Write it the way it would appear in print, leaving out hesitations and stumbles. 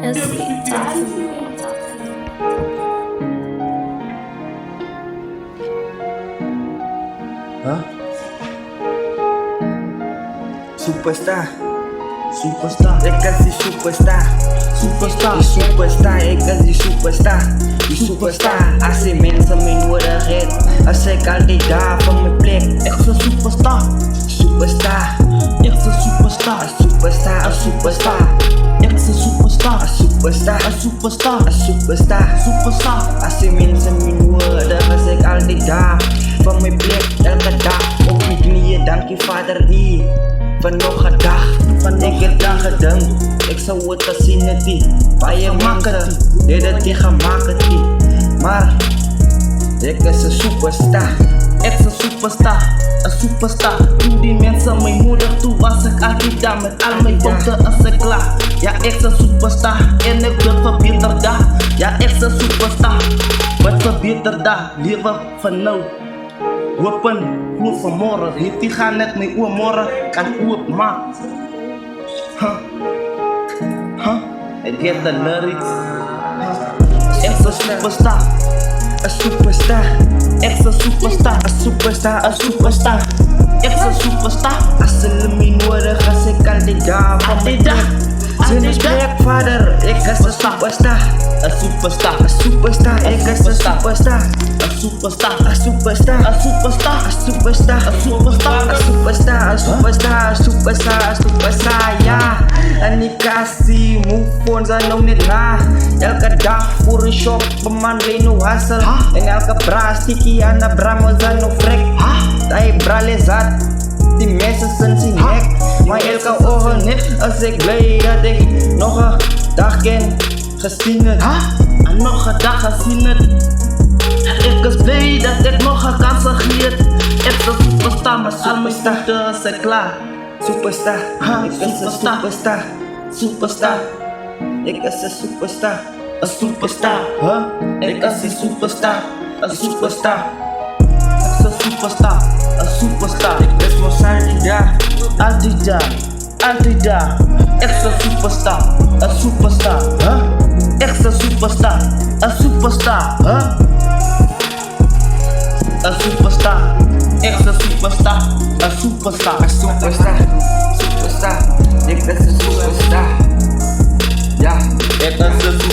Essie, talk to me. Huh? Superstar. Superstar. Ik is die superstar. Superstar. Die superstar. Ik is die superstar. Die superstar. Als die mensen me nodig heeft, als ik altijd daar van mijn plek. Ik is een superstar. Superstar. Ik is een superstar. Superstar. Een superstar. Ik is een superstar. Een superstar. Een superstar. Een superstar. Superstar. Als die mensen me nodig, als ik altijd daar van mijn plek. Elke dag op mijn knieën, dank je vader I. Van nog een dag, van ik heb dan gedankt. Ik zou het al zien het die, waar je maakt het die, dat die gaan maken die. Maar, ik is een superstar. Ik is een superstar, een superstar. Toen die mensen mijn moeder toe was ik altijd daar met al mijn fouten als ik klaar. Ja, ik is een superstar en ik wil verbeterd daar. Ja, ik is een superstar, wat verbeterd daar, leven van nou. Hopen, geloof van morgen, heeft die gaan net mijn oor morgen kan oopmaken. Ik get the lyrics. Ik is een superstar, een superstar. Ik is een superstar, een superstar, een superstar. Ik is een superstar. Als ze me nodig, als ik altijd daar van mijn plek. Zijn is plek vader, ik is een superstar. Een superstar, een superstar, ik is een superstar. Een superstar, een superstar, een superstar, een superstar, een superstar, een superstar, een superstar, een superstar, een superstar, ja. En ik kasih move on, zijn nog niet na. Elke dag voor een shop, man weet nu hustle. En elke bra sticky aan de bram, zijn nog frek. Die bra is zat, die mensen zijn zijn nek. Maar elke ogen niet, als ik blij dat ik nog een dag ken gezien het. En nog een dag gezien het. Ik is blij dat ik nog een kans gegeven. Ik is een superstar, maar al mijn starten zijn klaar. Superstar, ik is een superstar. Superstar, ik is een superstar. Een superstar, ik is een superstar. Een superstar, ik is een superstar. Een superstar, ik ben mijn altijd daar. Altijd daar, altijd daar. Ik is een superstar. Een superstar, ik is een superstar. Een superstar, een superstar. Ik is een superstar. Een superstar. Een superstar. Superstar. Ik is een superstar. Ja, ik is een superstar.